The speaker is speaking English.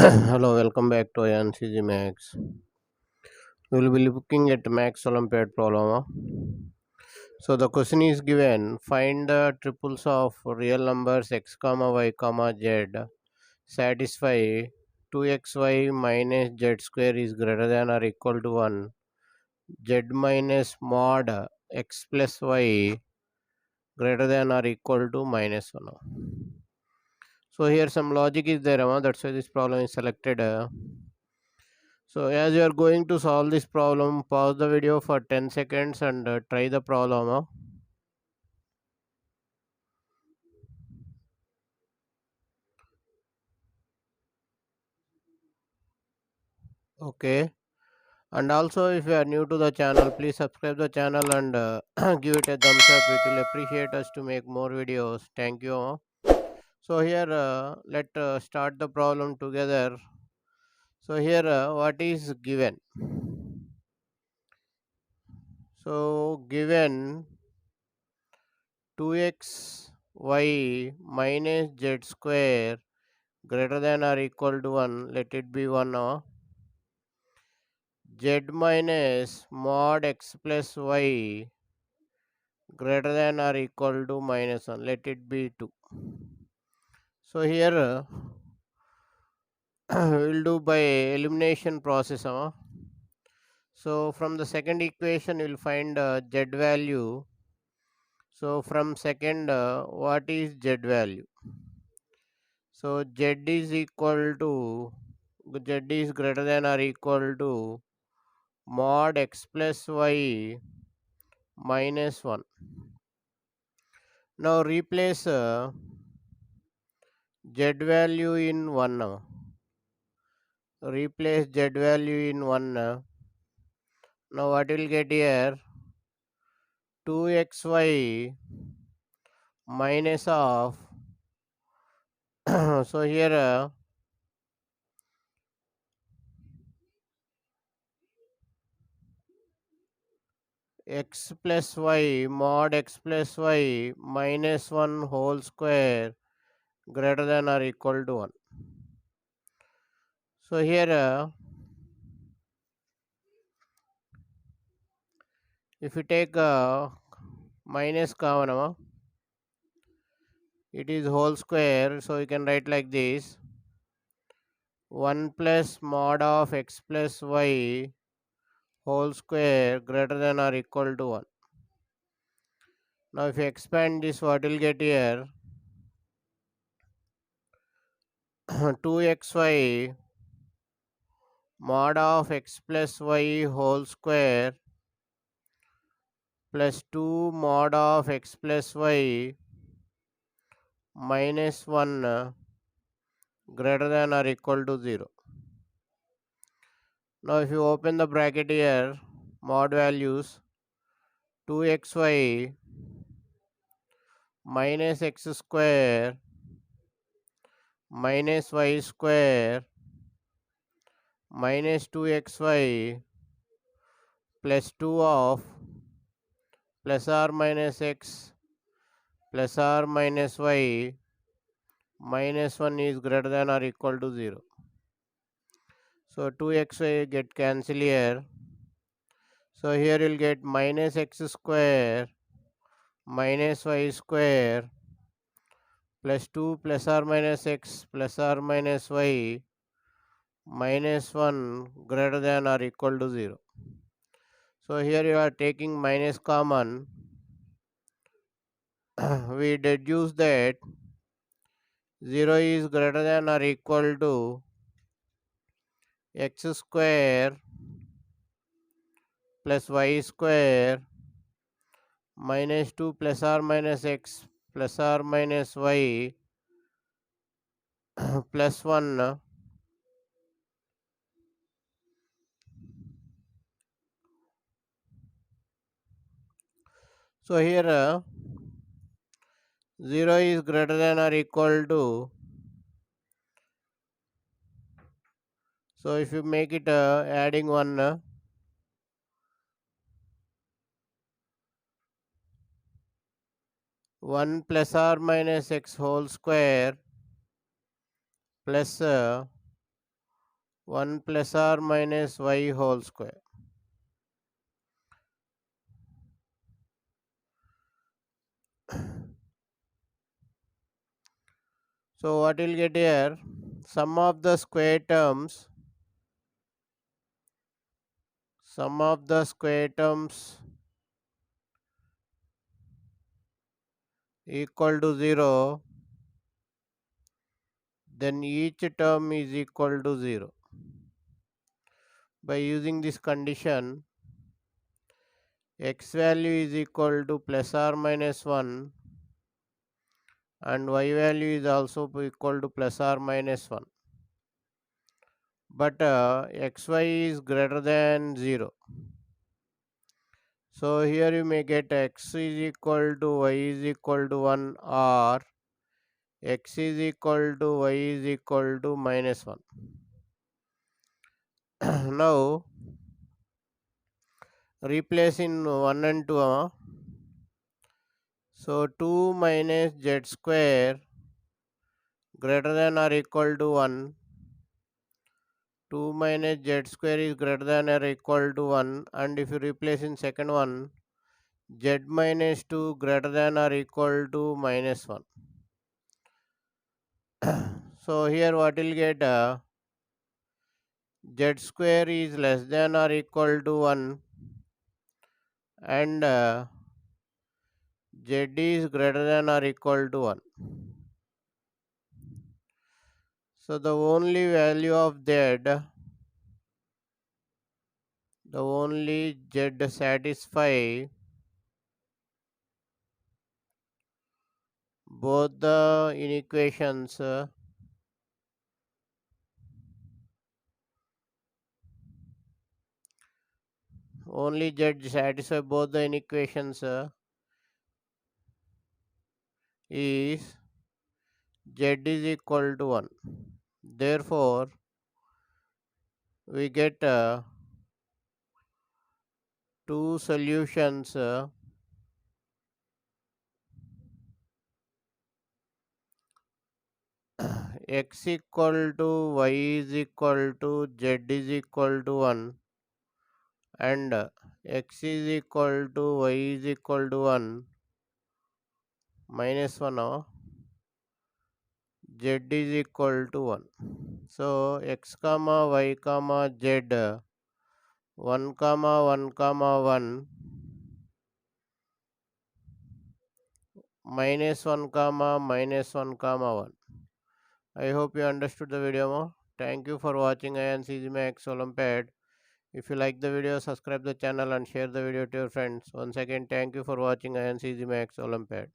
Hello, welcome back to AyaansEasyMath. We will be looking at Max Olympiad problem. So the question is given: find the triples of real numbers x comma y comma z satisfy 2xy minus z square is greater than or equal to 1, z minus mod x plus y greater than or equal to minus 1. So here some logic is there, that's why this problem is selected. So as you are going to solve this problem, pause the video for 10 seconds and try the problem. Okay. And also if you are new to the channel, please subscribe the channel and give it a thumbs up. It will appreciate us to make more videos. Thank you. So here let start the problem together. So here what is given? So given 2xy minus z square greater than or equal to 1, let it be 1, z minus mod x plus y greater than or equal to minus 1, let it be 2. So here we'll do by elimination process. So from the second equation we'll find z value. So from second, what is z value? So z is equal to, z is greater than or equal to mod x plus y minus 1. Now replace z value in 1. Replace z value in 1. Now what will get here? 2xy minus of so here x plus y mod x plus y minus 1 whole square greater than or equal to 1. So here if you take minus common, it is whole square, so you can write like this: 1 plus mod of x plus y whole square greater than or equal to 1. Now if you expand this, what will get here? 2xy mod of x plus y whole square plus 2 mod of x plus y minus 1 greater than or equal to 0. Now if you open the bracket here, mod values 2xy minus x square minus y square minus 2xy plus 2 of plus or minus x plus or minus y minus 1 is greater than or equal to 0. So 2xy get cancel here. So here you'll get minus x square minus y square plus 2 plus or minus x plus or minus y minus 1 greater than or equal to 0. So here you are taking minus common. We deduce that 0 is greater than or equal to x square plus y square minus 2 plus or minus x plus or minus y plus 1. So here 0 is greater than or equal to, so if you make it adding 1, 1 plus or minus x whole square plus 1 plus or minus y whole square. So what we'll get here, sum of the square terms, equal to 0, then each term is equal to 0. By using this condition, x value is equal to plus or minus 1 and y value is also equal to plus or minus 1. But xy is greater than 0. So here you may get x is equal to y is equal to 1 or x is equal to y is equal to minus 1. Now replace in 1 and 2. So 2 minus z square greater than or equal to 1. 2 minus z square is greater than or equal to 1, and if you replace in second one, z minus 2 greater than or equal to minus 1. So here what will get, z square is less than or equal to 1 and z is greater than or equal to 1. So the only value of z, the only z satisfy both the inequations, only z satisfy both the inequations is z is equal to 1. Therefore, we get two solutions, x equal to y is equal to z is equal to 1 and x is equal to y is equal to 1 minus 1 z is equal to 1. So x comma y comma z 1 comma 1 comma 1 minus 1 comma minus 1 comma 1. I hope you understood the video more. Thank you for watching AyaansEasyMath Olympiad. If you like the video, subscribe the channel and share the video to your friends. Once again, thank you for watching AyaansEasyMath Olympiad.